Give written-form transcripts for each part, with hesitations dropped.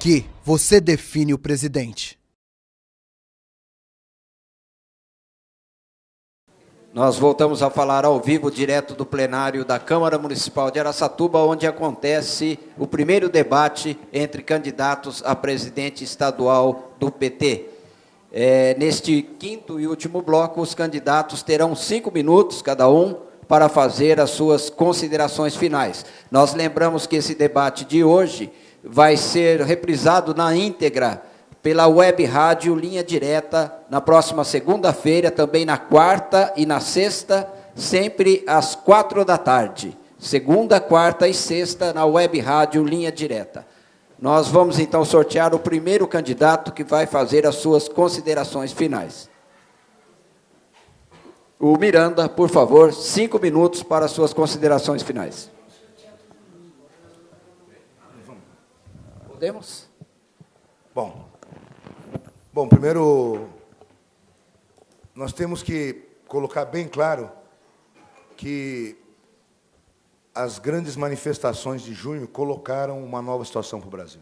Aqui, você define o presidente. Nós voltamos a falar ao vivo, direto do plenário da Câmara Municipal de Araçatuba, onde acontece o primeiro debate entre candidatos a presidente estadual do PT. Neste quinto e último bloco, os candidatos terão 5 minutos, cada um, para fazer as suas considerações finais. Nós lembramos que esse debate de hoje vai ser reprisado na íntegra pela web rádio Linha Direta, na próxima segunda-feira, também na quarta e na sexta, sempre às 4 da tarde. Segunda, quarta e sexta, na web rádio Linha Direta. Nós vamos, então, sortear o primeiro candidato que vai fazer as suas considerações finais. O Miranda, por favor, 5 minutos para as suas considerações finais. Podemos? Bom, primeiro, nós temos que colocar bem claro que as grandes manifestações de junho colocaram uma nova situação para o Brasil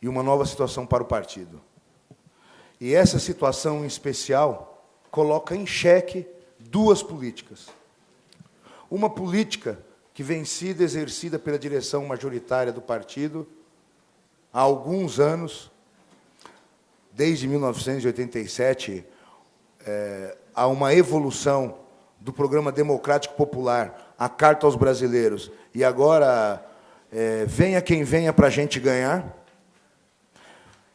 e uma nova situação para o partido. E essa situação, em especial, coloca em xeque 2 políticas. Uma política que vem sido exercida pela direção majoritária do partido há alguns anos. Desde 1987, há uma evolução do programa democrático popular, a Carta aos Brasileiros, e agora venha quem venha para a gente ganhar.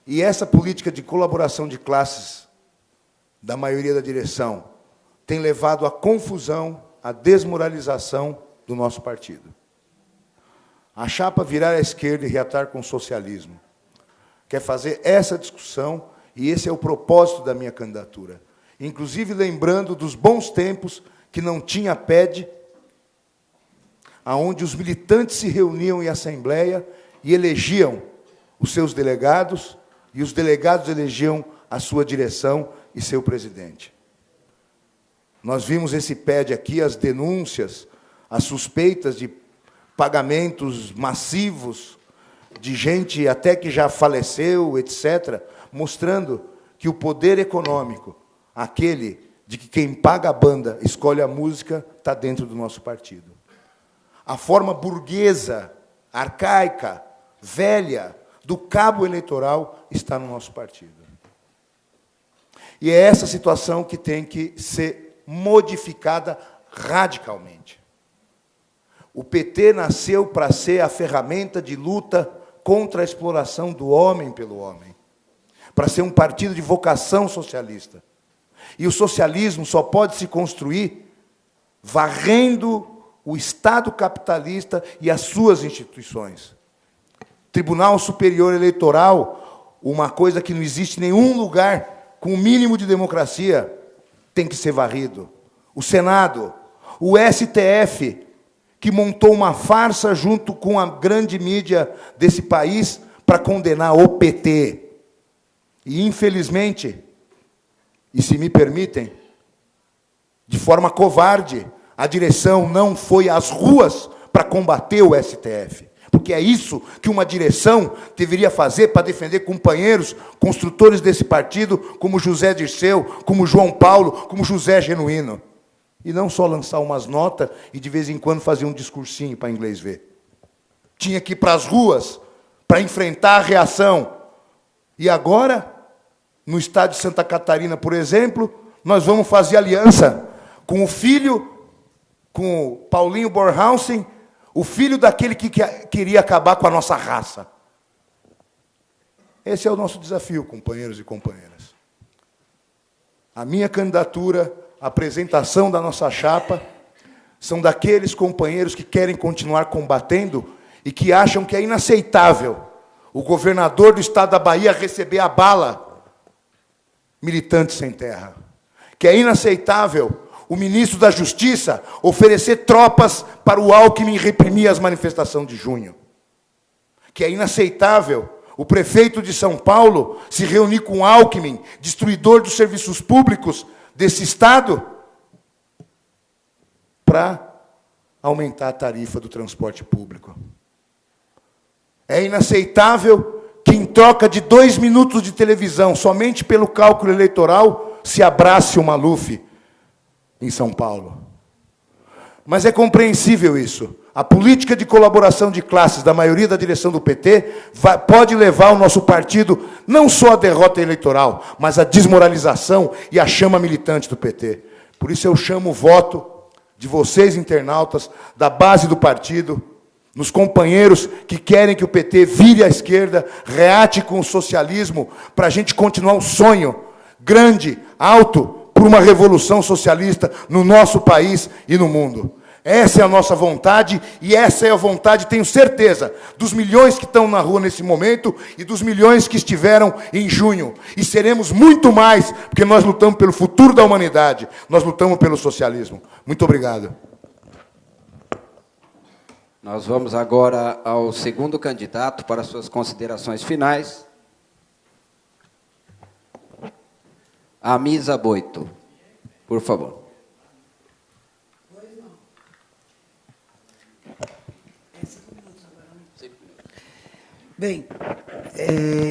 E essa política de colaboração de classes da maioria da direção tem levado à confusão, à desmoralização do nosso partido. A chapa virar à esquerda e reatar com o socialismo quer fazer essa discussão, e esse é o propósito da minha candidatura. Inclusive lembrando dos bons tempos que não tinha PED, aonde os militantes se reuniam em assembleia e elegiam os seus delegados, e os delegados elegiam a sua direção e seu presidente. Nós vimos esse PED aqui, as denúncias, as suspeitas de pagamentos massivos, de gente até que já faleceu, etc., mostrando que o poder econômico, aquele de que quem paga a banda escolhe a música, está dentro do nosso partido. A forma burguesa, arcaica, velha, do cabo eleitoral está no nosso partido. E é essa situação que tem que ser modificada radicalmente. O PT nasceu para ser a ferramenta de luta contra a exploração do homem pelo homem, para ser um partido de vocação socialista. E o socialismo só pode se construir varrendo o Estado capitalista e as suas instituições. Tribunal Superior Eleitoral, uma coisa que não existe em nenhum lugar com o mínimo de democracia, tem que ser varrido. O Senado, o STF, que montou uma farsa junto com a grande mídia desse país para condenar o PT. E, infelizmente, e se me permitem, de forma covarde, a direção não foi às ruas para combater o STF. Porque é isso que uma direção deveria fazer para defender companheiros, construtores desse partido, como José Dirceu, como João Paulo, como José Genuíno. E não só lançar umas notas e, de vez em quando, fazer um discursinho para inglês ver. Tinha que ir para as ruas para enfrentar a reação. E agora, no estado de Santa Catarina, por exemplo, nós vamos fazer aliança com o filho, com o Paulinho Bornhausen, o filho daquele que queria acabar com a nossa raça. Esse é o nosso desafio, companheiros e companheiras. A minha candidatura, a apresentação da nossa chapa, são daqueles companheiros que querem continuar combatendo e que acham que é inaceitável o governador do estado da Bahia receber a bala militante sem terra. Que é inaceitável o ministro da Justiça oferecer tropas para o Alckmin reprimir as manifestações de junho. Que é inaceitável o prefeito de São Paulo se reunir com o Alckmin, destruidor dos serviços públicos desse estado, para aumentar a tarifa do transporte público. É inaceitável que em troca de 2 minutos de televisão, somente pelo cálculo eleitoral, se abrace o Maluf em São Paulo. Mas é compreensível isso. A política de colaboração de classes da maioria da direção do PT pode levar o nosso partido não só à derrota eleitoral, mas à desmoralização e à chama militante do PT. Por isso eu chamo o voto de vocês, internautas, da base do partido, nos companheiros que querem que o PT vire à esquerda, reate com o socialismo, para a gente continuar o sonho grande, alto, por uma revolução socialista no nosso país e no mundo. Essa é a nossa vontade, e essa é a vontade, tenho certeza, dos milhões que estão na rua nesse momento e dos milhões que estiveram em junho. E seremos muito mais, porque nós lutamos pelo futuro da humanidade, nós lutamos pelo socialismo. Muito obrigado. Nós vamos agora ao segundo candidato para suas considerações finais. Amisa Boito, por favor. Bem,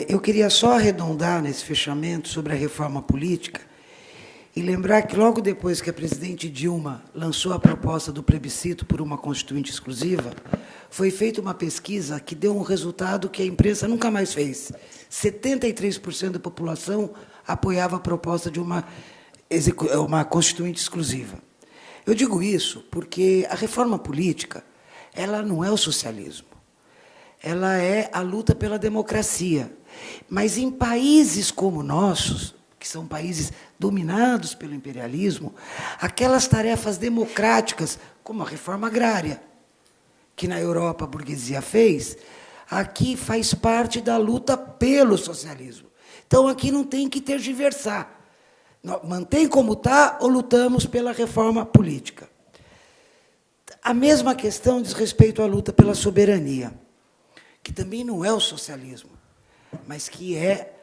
eu queria só arredondar nesse fechamento sobre a reforma política e lembrar que logo depois que a presidente Dilma lançou a proposta do plebiscito por uma constituinte exclusiva, foi feita uma pesquisa que deu um resultado que a imprensa nunca mais fez. 73% da população apoiava a proposta de uma constituinte exclusiva. Eu digo isso porque a reforma política, ela não é o socialismo. Ela é a luta pela democracia. Mas em países como o nosso, que são países dominados pelo imperialismo, aquelas tarefas democráticas, como a reforma agrária, que na Europa a burguesia fez, aqui faz parte da luta pelo socialismo. Então, aqui não tem que tergiversar. Mantém como está ou lutamos pela reforma política. A mesma questão diz respeito à luta pela soberania, que também não é o socialismo, mas que é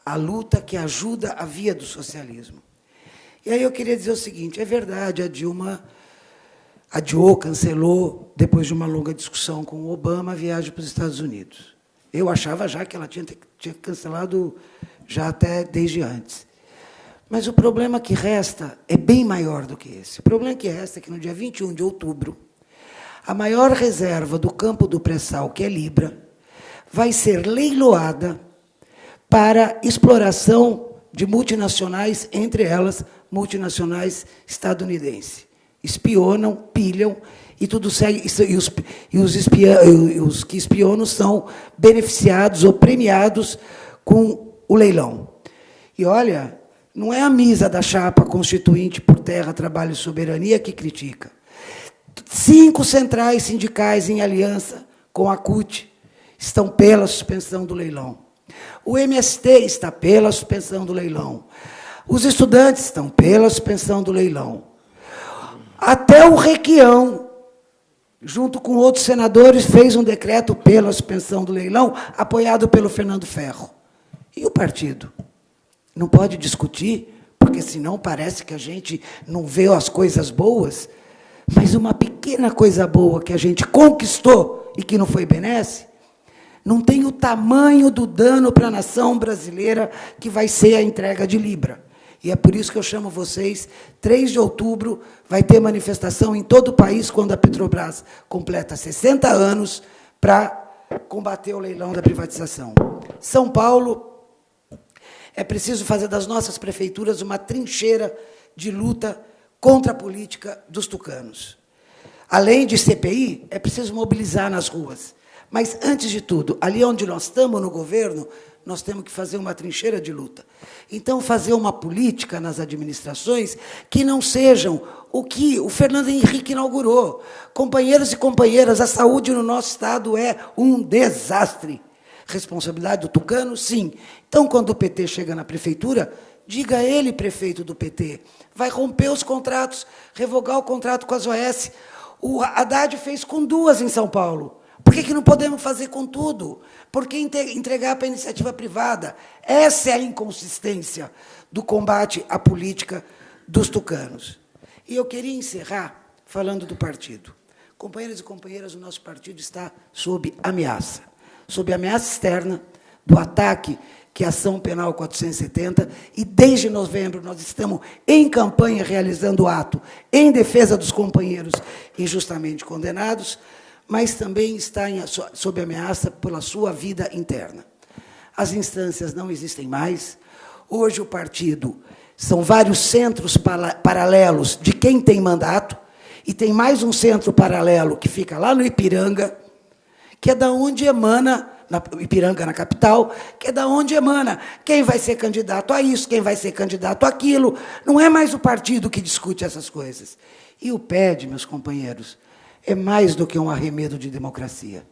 a luta que ajuda a via do socialismo. E aí eu queria dizer o seguinte, é verdade, a Dilma adiou, cancelou, depois de uma longa discussão com o Obama, a viagem para os Estados Unidos. Eu achava já que ela tinha cancelado já até desde antes. Mas o problema que resta é bem maior do que esse. O problema que resta é que no dia 21 de outubro, a maior reserva do campo do pré-sal, que é Libra, vai ser leiloada para exploração de multinacionais, entre elas multinacionais estadunidenses. Espionam, pilham, e tudo segue, e os que espionam são beneficiados ou premiados com o leilão. E, olha, não é a misa da chapa constituinte por terra, trabalho e soberania que critica. 5 centrais sindicais em aliança com a CUT estão pela suspensão do leilão. O MST está pela suspensão do leilão. Os estudantes estão pela suspensão do leilão. Até o Requião, junto com outros senadores, fez um decreto pela suspensão do leilão, apoiado pelo Fernando Ferro. E o partido? Não pode discutir, porque senão parece que a gente não vê as coisas boas, mas uma pequena coisa boa que a gente conquistou e que não foi benesse, não tem o tamanho do dano para a nação brasileira que vai ser a entrega de Libra. E é por isso que eu chamo vocês, 3 de outubro, vai ter manifestação em todo o país, quando a Petrobras completa 60 anos, para combater o leilão da privatização. São Paulo, é preciso fazer das nossas prefeituras uma trincheira de luta contra a política dos tucanos. Além de CPI, é preciso mobilizar nas ruas. Mas, antes de tudo, ali onde nós estamos no governo, nós temos que fazer uma trincheira de luta. Então, fazer uma política nas administrações que não sejam o que o Fernando Henrique inaugurou. Companheiros e companheiras, a saúde no nosso Estado é um desastre. Responsabilidade do tucano? Sim. Então, quando o PT chega na prefeitura, diga a ele, prefeito do PT, vai romper os contratos, revogar o contrato com as OS. O Haddad fez com 2 em São Paulo. Por que não podemos fazer com tudo? Por que entregar para a iniciativa privada? Essa é a inconsistência do combate à política dos tucanos. E eu queria encerrar falando do partido. Companheiros e companheiras, o nosso partido está sob ameaça. Sob ameaça externa, do ataque que é a ação penal 470, e desde novembro nós estamos em campanha realizando o ato em defesa dos companheiros injustamente condenados, mas também está sob ameaça pela sua vida interna. As instâncias não existem mais. Hoje o partido são vários centros paralelos de quem tem mandato, e tem mais um centro paralelo que fica lá no Ipiranga, que é da onde emana, Ipiranga na capital, que é da onde emana quem vai ser candidato a isso, quem vai ser candidato àquilo. Não é mais o partido que discute essas coisas. E o PED, meus companheiros, é mais do que um arremedo de democracia.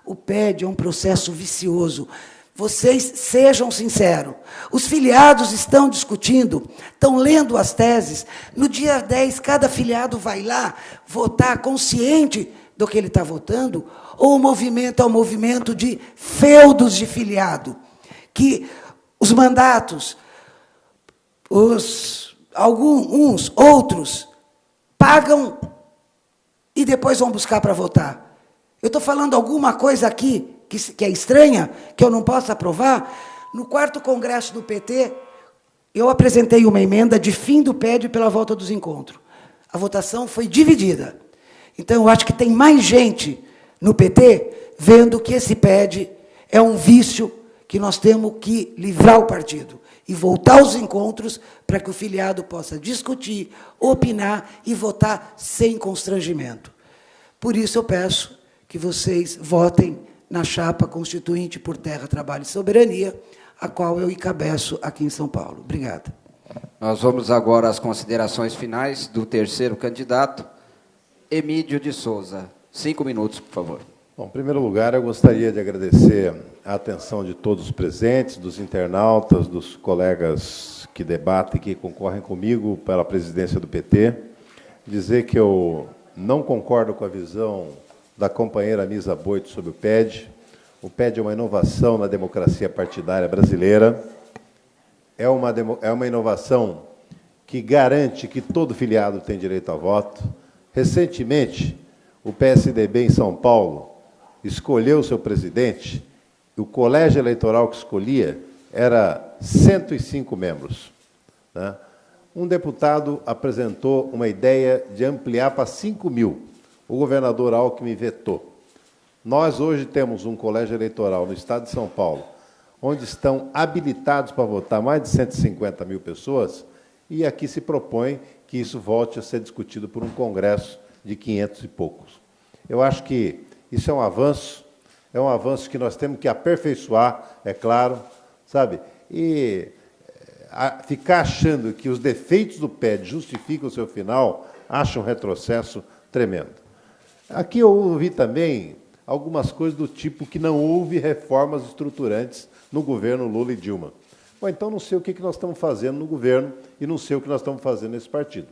O PED é um processo vicioso. Vocês sejam sinceros. Os filiados estão discutindo, estão lendo as teses. No dia 10, cada filiado vai lá votar consciente do que ele está votando, ou o movimento é um movimento de feudos de filiado, que os mandatos, alguns, outros, pagam e depois vão buscar para votar. Eu estou falando alguma coisa aqui que é estranha, que eu não posso aprovar. No 4º Congresso do PT, eu apresentei uma emenda de fim do PED pela volta dos encontros. A votação foi dividida. Então, eu acho que tem mais gente no PT vendo que esse PED é um vício que nós temos que livrar o partido e voltar aos encontros para que o filiado possa discutir, opinar e votar sem constrangimento. Por isso, eu peço que vocês votem na chapa constituinte por Terra, Trabalho e Soberania, a qual eu encabeço aqui em São Paulo. Obrigado. Nós vamos agora às considerações finais do terceiro candidato, Emídio de Souza. 5 minutos, por favor. Bom, em primeiro lugar, eu gostaria de agradecer a atenção de todos os presentes, dos internautas, dos colegas que debatem, que concorrem comigo pela presidência do PT. Dizer que eu não concordo com a visão da companheira Misa Boito sobre o PED. O PED é uma inovação na democracia partidária brasileira. É uma inovação que garante que todo filiado tem direito a voto. Recentemente, o PSDB em São Paulo escolheu seu presidente, e o colégio eleitoral que escolhia era 105 membros. Né? Um deputado apresentou uma ideia de ampliar para 5.000. O governador Alckmin vetou. Nós hoje temos um colégio eleitoral no estado de São Paulo, onde estão habilitados para votar mais de 150 mil pessoas, e aqui se propõe que isso volte a ser discutido por um congresso de 500 e poucos. Eu acho que isso é um avanço que nós temos que aperfeiçoar, é claro, sabe? E ficar achando que os defeitos do PED justificam o seu final, acho um retrocesso tremendo. Aqui eu ouvi também algumas coisas do tipo que não houve reformas estruturantes no governo Lula e Dilma. Bom, então não sei o que nós estamos fazendo no governo e não sei o que nós estamos fazendo nesse partido.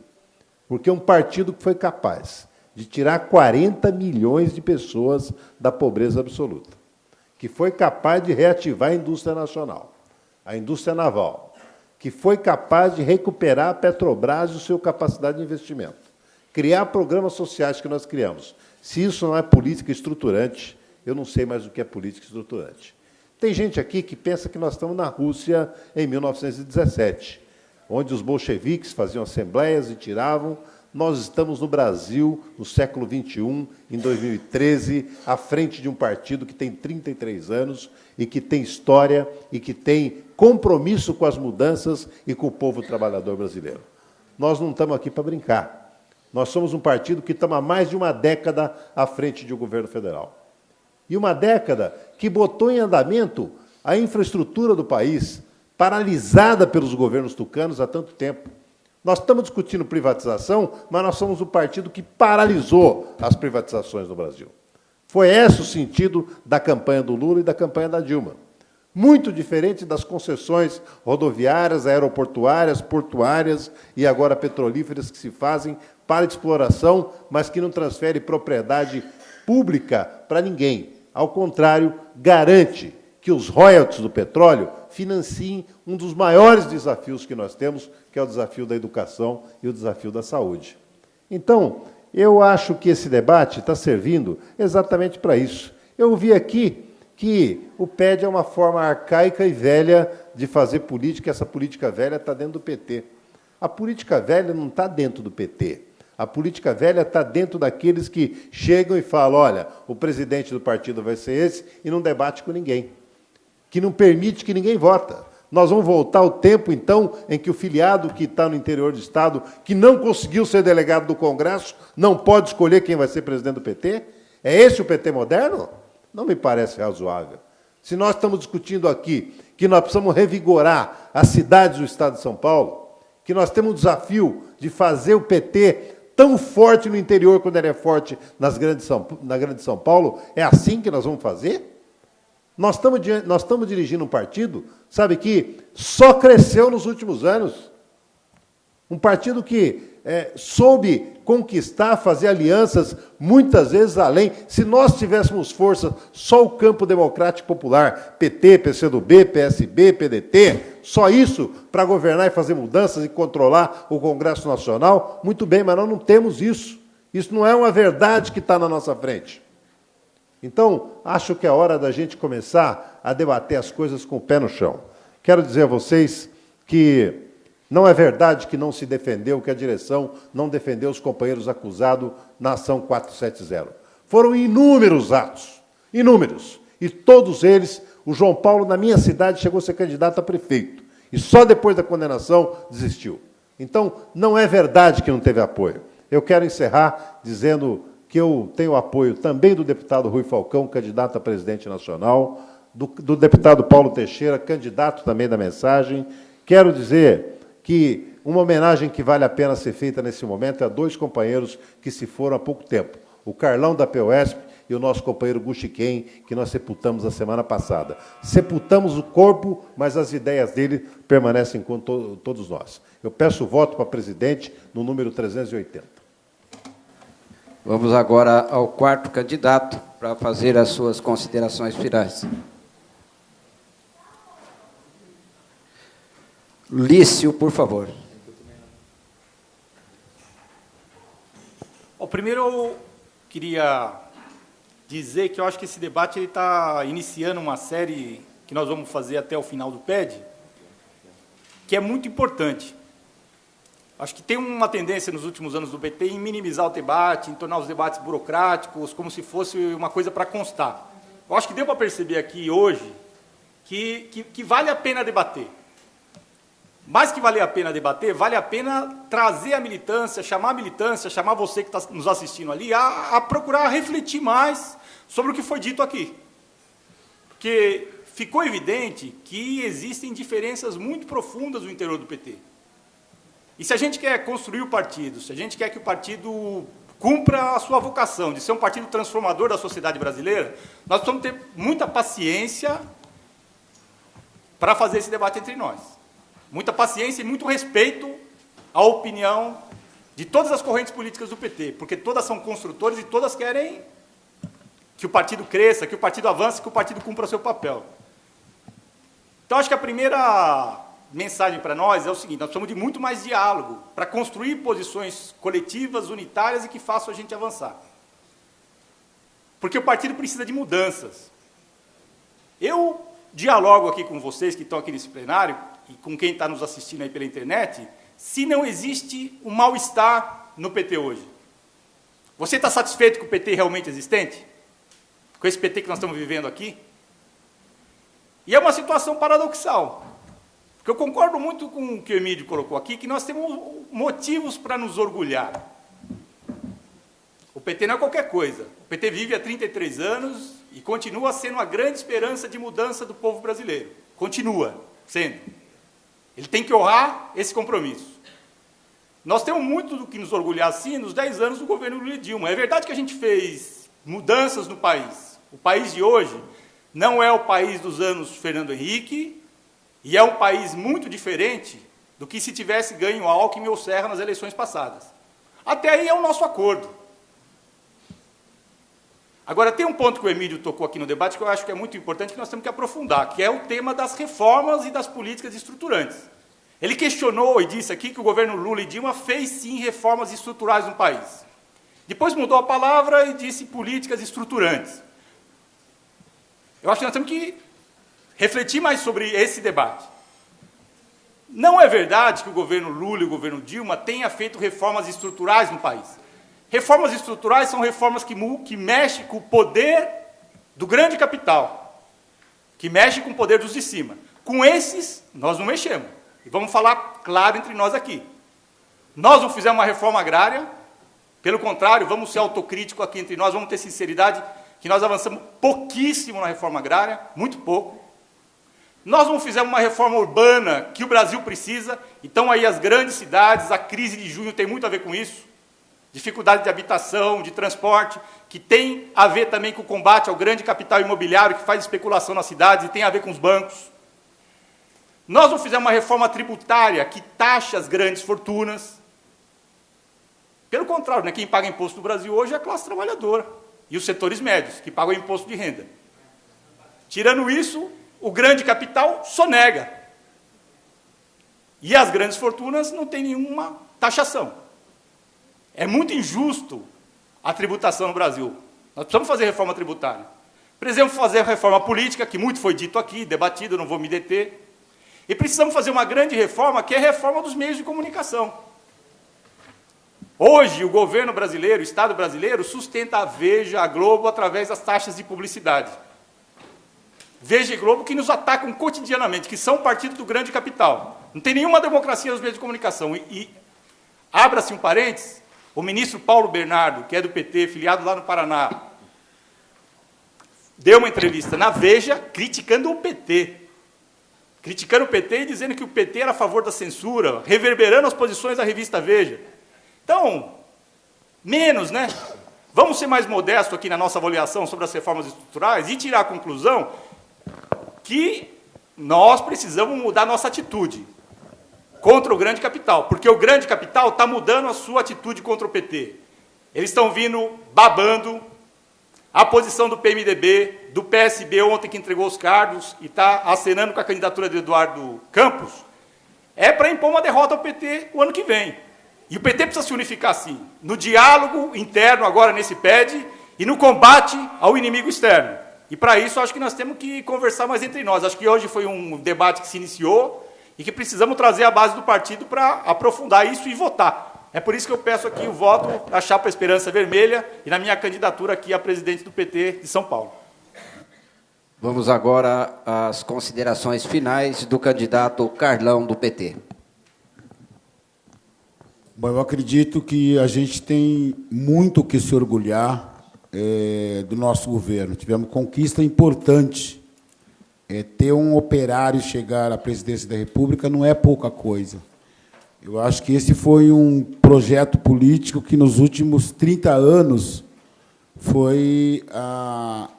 Porque é um partido que foi capaz de tirar 40 milhões de pessoas da pobreza absoluta, que foi capaz de reativar a indústria nacional, a indústria naval, que foi capaz de recuperar a Petrobras e a sua capacidade de investimento, criar programas sociais que nós criamos. Se isso não é política estruturante, eu não sei mais o que é política estruturante. Tem gente aqui que pensa que nós estamos na Rússia em 1917, onde os bolcheviques faziam assembleias e tiravam. Nós estamos no Brasil, no século XXI, em 2013, à frente de um partido que tem 33 anos e que tem história e que tem compromisso com as mudanças e com o povo trabalhador brasileiro. Nós não estamos aqui para brincar. Nós somos um partido que estamos há mais de uma década à frente de um governo federal. E uma década que botou em andamento a infraestrutura do país, paralisada pelos governos tucanos há tanto tempo. Nós estamos discutindo privatização, mas nós somos o partido que paralisou as privatizações no Brasil. Foi esse o sentido da campanha do Lula e da campanha da Dilma. Muito diferente das concessões rodoviárias, aeroportuárias, portuárias e agora petrolíferas que se fazem para exploração, mas que não transferem propriedade pública para ninguém. Ao contrário, garante que os royalties do petróleo financiem um dos maiores desafios que nós temos, que é o desafio da educação e o desafio da saúde. Então, eu acho que esse debate está servindo exatamente para isso. Eu vi aqui que o PED é uma forma arcaica e velha de fazer política, e essa política velha está dentro do PT. A política velha não está dentro do PT. A política velha está dentro daqueles que chegam e falam, olha, o presidente do partido vai ser esse, e não debate com ninguém, que não permite que ninguém vota. Nós vamos voltar ao tempo, então, em que o filiado que está no interior do Estado, que não conseguiu ser delegado do Congresso, não pode escolher quem vai ser presidente do PT? É esse o PT moderno? Não me parece razoável. Se nós estamos discutindo aqui que nós precisamos revigorar as cidades do Estado de São Paulo, que nós temos um desafio de fazer o PT tão forte no interior quando ele é forte na Grande São Paulo, é assim que nós vamos fazer? Nós estamos dirigindo um partido, sabe, que só cresceu nos últimos anos. Um partido que soube conquistar, fazer alianças, muitas vezes além. Se nós tivéssemos força, só o campo democrático popular, PT, PCdoB, PSB, PDT, só isso para governar e fazer mudanças e controlar o Congresso Nacional, muito bem, mas nós não temos isso. Isso não é uma verdade que está na nossa frente. Então, acho que é hora da gente começar a debater as coisas com o pé no chão. Quero dizer a vocês que não é verdade que não se defendeu, que a direção não defendeu os companheiros acusados na ação 470. Foram inúmeros atos, inúmeros. E todos eles, o João Paulo, na minha cidade, chegou a ser candidato a prefeito. E só depois da condenação desistiu. Então, não é verdade que não teve apoio. Eu quero encerrar dizendo que eu tenho apoio também do deputado Rui Falcão, candidato a presidente nacional, do deputado Paulo Teixeira, candidato também da Mensagem. Quero dizer que uma homenagem que vale a pena ser feita nesse momento é a dois companheiros que se foram há pouco tempo, o Carlão da POSP e o nosso companheiro Guxiquem, que nós sepultamos a semana passada. Sepultamos o corpo, mas as ideias dele permanecem com todos nós. Eu peço o voto para presidente no número 380. Vamos agora ao quarto candidato para fazer as suas considerações finais. Lício, por favor. Bom, primeiro eu queria dizer que eu acho que esse debate está iniciando uma série que nós vamos fazer até o final do PED, que é muito importante. Acho que tem uma tendência nos últimos anos do PT em minimizar o debate, em tornar os debates burocráticos, como se fosse uma coisa para constar. Eu acho que deu para perceber aqui hoje que vale a pena debater. Mais que valer a pena debater, vale a pena trazer a militância, chamar você que está nos assistindo ali, a procurar refletir mais sobre o que foi dito aqui. Porque ficou evidente que existem diferenças muito profundas no interior do PT. E se a gente quer construir o partido, se a gente quer que o partido cumpra a sua vocação de ser um partido transformador da sociedade brasileira, nós precisamos ter muita paciência para fazer esse debate entre nós. Muita paciência e muito respeito à opinião de todas as correntes políticas do PT, porque todas são construtores e todas querem que o partido cresça, que o partido avance, que o partido cumpra o seu papel. Então, acho que a primeira mensagem para nós é o seguinte: nós precisamos de muito mais diálogo para construir posições coletivas, unitárias e que façam a gente avançar. Porque o partido precisa de mudanças. Eu dialogo aqui com vocês que estão aqui nesse plenário e com quem está nos assistindo aí pela internet, se não existe um mal-estar no PT hoje. Você está satisfeito com o PT realmente existente? Com esse PT que nós estamos vivendo aqui? E é uma situação paradoxal. Porque eu concordo muito com o que o Emílio colocou aqui, que nós temos motivos para nos orgulhar. O PT não é qualquer coisa. O PT vive há 33 anos e continua sendo uma grande esperança de mudança do povo brasileiro. Continua sendo. Ele tem que honrar esse compromisso. Nós temos muito do que nos orgulhar, sim, nos 10 anos do governo Lula e Dilma. É verdade que a gente fez mudanças no país. O país de hoje não é o país dos anos Fernando Henrique e é um país muito diferente do que se tivesse ganho Alckmin ou Serra nas eleições passadas. Até aí é o nosso acordo. Agora, tem um ponto que o Emílio tocou aqui no debate que eu acho que é muito importante, que nós temos que aprofundar, que é o tema das reformas e das políticas estruturantes. Ele questionou e disse aqui que o governo Lula e Dilma fez, sim, reformas estruturais no país. Depois mudou a palavra e disse políticas estruturantes. Eu acho que nós temos que refletir mais sobre esse debate. Não é verdade que o governo Lula e o governo Dilma tenham feito reformas estruturais no país. Reformas estruturais são reformas que mexem com o poder do grande capital, que mexem com o poder dos de cima. Com esses, nós não mexemos. E vamos falar claro entre nós aqui. Nós não fizemos uma reforma agrária, pelo contrário, vamos ser autocríticos aqui entre nós, vamos ter sinceridade, que nós avançamos pouquíssimo na reforma agrária, muito pouco. Nós não fizemos uma reforma urbana que o Brasil precisa, então aí as grandes cidades, a crise de junho tem muito a ver com isso, dificuldade de habitação, de transporte, que tem a ver também com o combate ao grande capital imobiliário que faz especulação nas cidades e tem a ver com os bancos. Nós não fizemos uma reforma tributária que taxa as grandes fortunas. Pelo contrário, né, quem paga imposto no Brasil hoje é a classe trabalhadora e os setores médios, que pagam imposto de renda. Tirando isso, o grande capital sonega. E as grandes fortunas não têm nenhuma taxação. É muito injusto a tributação no Brasil. Nós precisamos fazer reforma tributária. Precisamos fazer reforma política, que muito foi dito aqui, debatido, não vou me deter. E precisamos fazer uma grande reforma, que é a reforma dos meios de comunicação. Hoje, o governo brasileiro, o Estado brasileiro, sustenta a Veja, a Globo, através das taxas de publicidade. Veja e Globo que nos atacam cotidianamente, que são partido do grande capital. Não tem nenhuma democracia nos meios de comunicação. E abra-se um parênteses, o ministro Paulo Bernardo, que é do PT, filiado lá no Paraná, deu uma entrevista na Veja criticando o PT. Criticando o PT e dizendo que o PT era a favor da censura, reverberando as posições da revista Veja. Então, menos, né? Vamos ser mais modestos aqui na nossa avaliação sobre as reformas estruturais e tirar a conclusão que nós precisamos mudar nossa atitude contra o grande capital, porque o grande capital está mudando a sua atitude contra o PT. Eles estão vindo babando a posição do PMDB, do PSB ontem que entregou os cargos e está acenando com a candidatura de Eduardo Campos, é para impor uma derrota ao PT o ano que vem. E o PT precisa se unificar, sim, no diálogo interno agora nesse PED e no combate ao inimigo externo. E, para isso, acho que nós temos que conversar mais entre nós. Acho que hoje foi um debate que se iniciou e que precisamos trazer a base do partido para aprofundar isso e votar. É por isso que eu peço aqui o voto da Chapa Esperança Vermelha e na minha candidatura aqui a presidente do PT de São Paulo. Vamos agora às considerações finais do candidato Carlão, do PT. Bom, eu acredito que a gente tem muito o que se orgulhar do nosso governo. Tivemos conquista importante. Ter um operário chegar à presidência da República não é pouca coisa. Eu acho que esse foi um projeto político que, nos últimos 30 anos, foi a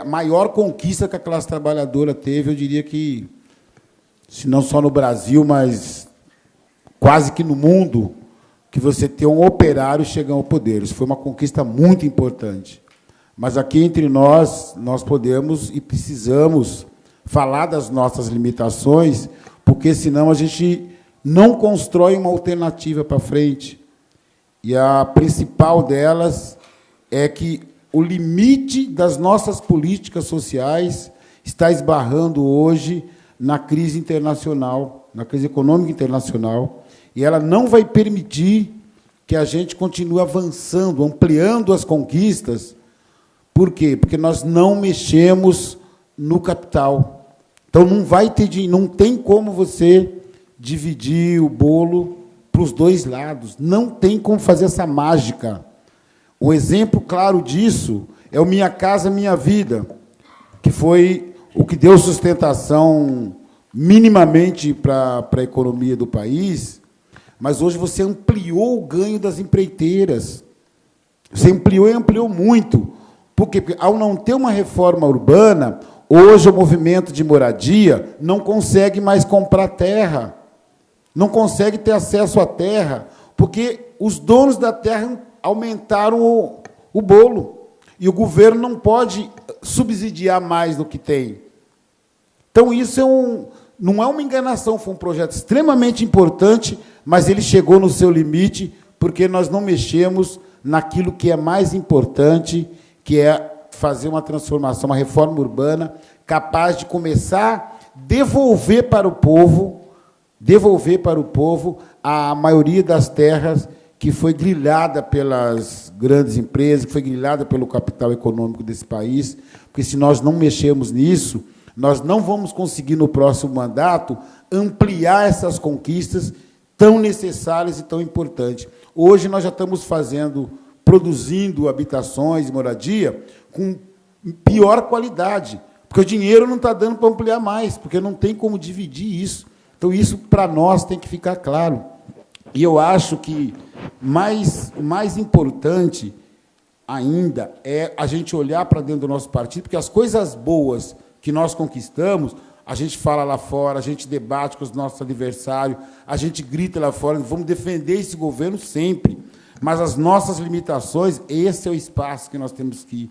maior conquista que a classe trabalhadora teve, eu diria que, se não só no Brasil, mas quase que no mundo, que você ter um operário chegando ao poder. Isso foi uma conquista muito importante. Mas aqui entre nós podemos e precisamos falar das nossas limitações, porque senão a gente não constrói uma alternativa para frente. E a principal delas é que o limite das nossas políticas sociais está esbarrando hoje na crise internacional, na crise econômica internacional, e ela não vai permitir que a gente continue avançando, ampliando as conquistas. Por quê? Porque nós não mexemos no capital. Então, não tem como você dividir o bolo para os dois lados. Não tem como fazer essa mágica. Um exemplo claro disso é o Minha Casa Minha Vida, que foi o que deu sustentação minimamente para a economia do país, mas hoje você ampliou o ganho das empreiteiras. Você ampliou e ampliou muito. Por quê? Porque, ao não ter uma reforma urbana, hoje o movimento de moradia não consegue mais comprar terra, não consegue ter acesso à terra, porque os donos da terra aumentaram o bolo, e o governo não pode subsidiar mais do que tem. Então, isso não é uma enganação, foi um projeto extremamente importante, mas ele chegou no seu limite, porque nós não mexemos naquilo que é mais importante, que é fazer uma transformação, uma reforma urbana capaz de começar a devolver para o povo a maioria das terras que foi grilhada pelas grandes empresas, que foi grilhada pelo capital econômico desse país, porque se nós não mexermos nisso, nós não vamos conseguir, no próximo mandato, ampliar essas conquistas tão necessárias e tão importantes. Hoje nós já estamos produzindo habitações e moradia com pior qualidade, porque o dinheiro não está dando para ampliar mais, porque não tem como dividir isso. Então, isso, para nós, tem que ficar claro. E eu acho que o mais importante ainda é a gente olhar para dentro do nosso partido, porque as coisas boas que nós conquistamos, a gente fala lá fora, a gente debate com os nossos adversários, a gente grita lá fora, vamos defender esse governo sempre. Mas as nossas limitações, esse é o espaço que nós temos que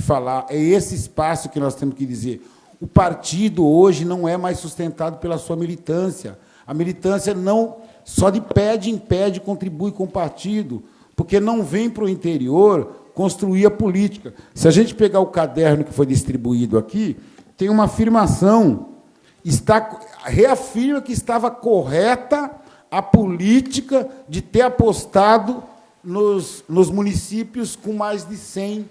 falar, é esse espaço que nós temos que dizer. O partido hoje não é mais sustentado pela sua militância. A militância não só de pé em pé contribui com o partido, porque não vem para o interior construir a política. Se a gente pegar o caderno que foi distribuído aqui, tem uma afirmação, reafirma que estava correta a política de ter apostado nos municípios com mais de 100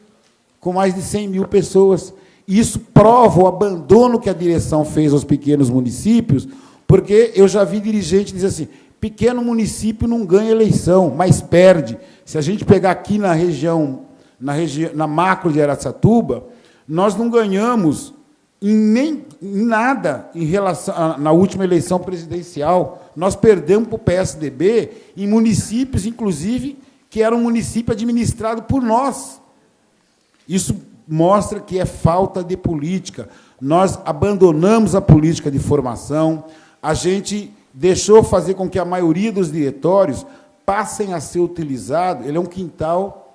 mil pessoas. Isso prova o abandono que a direção fez aos pequenos municípios, porque eu já vi dirigente dizer assim, pequeno município não ganha eleição, mas perde. Se a gente pegar aqui na macro de Araçatuba, nós não ganhamos em nada em relação na última eleição presidencial. Nós perdemos para o PSDB em municípios, inclusive, que era um município administrado por nós. Isso mostra que é falta de política. Nós abandonamos a política de formação, a gente deixou fazer com que a maioria dos diretórios passem a ser utilizados. Ele é um quintal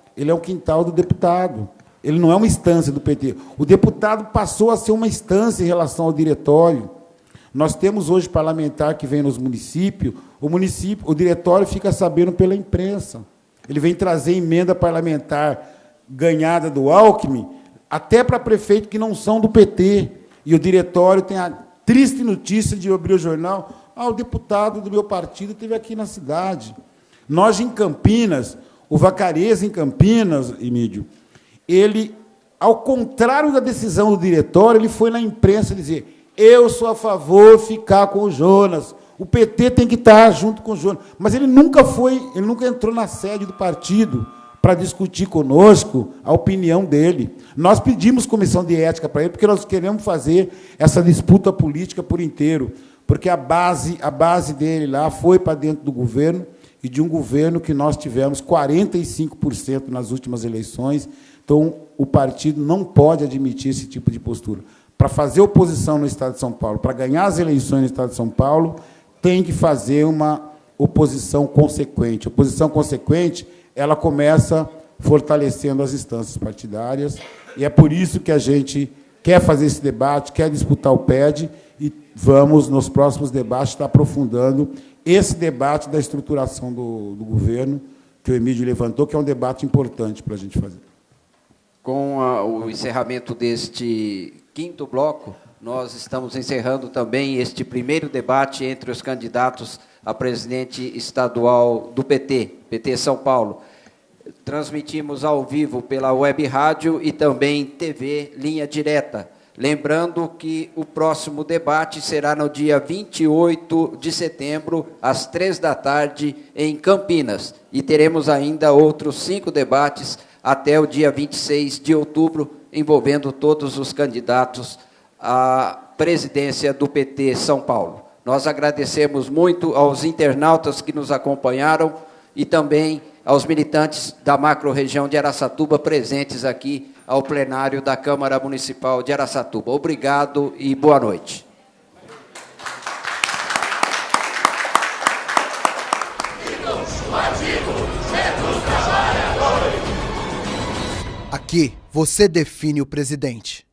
do deputado. Ele não é uma instância do PT. O deputado passou a ser uma instância em relação ao diretório. Nós temos hoje parlamentar que vem nos municípios, o diretório fica sabendo pela imprensa. Ele vem trazer emenda parlamentar ganhada do Alckmin, até para prefeito que não são do PT. E o diretório tem a triste notícia de abrir o jornal, o deputado do meu partido esteve aqui na cidade. Nós, em Campinas, o Vacareza, em Campinas, Emílio, ele, ao contrário da decisão do diretório, ele foi na imprensa dizer, eu sou a favor de ficar com o Jonas, o PT tem que estar junto com o Jonas. Mas ele nunca entrou na sede do partido para discutir conosco a opinião dele. Nós pedimos comissão de ética para ele, porque nós queremos fazer essa disputa política por inteiro, porque a base dele lá foi para dentro do governo, e de um governo que nós tivemos 45% nas últimas eleições. Então, o partido não pode admitir esse tipo de postura. Para fazer oposição no Estado de São Paulo, para ganhar as eleições no Estado de São Paulo, tem que fazer uma oposição consequente. A oposição consequente, ela começa fortalecendo as instâncias partidárias, e é por isso que a gente quer fazer esse debate, quer disputar o PED, e vamos, nos próximos debates, estar aprofundando esse debate da estruturação do governo, que o Emílio levantou, que é um debate importante para a gente fazer. Com o encerramento deste quinto bloco, nós estamos encerrando também este primeiro debate entre os candidatos a presidente estadual do PT São Paulo. Transmitimos ao vivo pela web rádio e também TV Linha Direta. Lembrando que o próximo debate será no dia 28 de setembro, às 15h, em Campinas. E teremos ainda outros 5 debates até o dia 26 de outubro, envolvendo todos os candidatos à presidência do PT São Paulo. Nós agradecemos muito aos internautas que nos acompanharam e também aos militantes da macro-região de Araçatuba presentes aqui ao plenário da Câmara Municipal de Araçatuba. Obrigado e boa noite. Aqui, você define o presidente.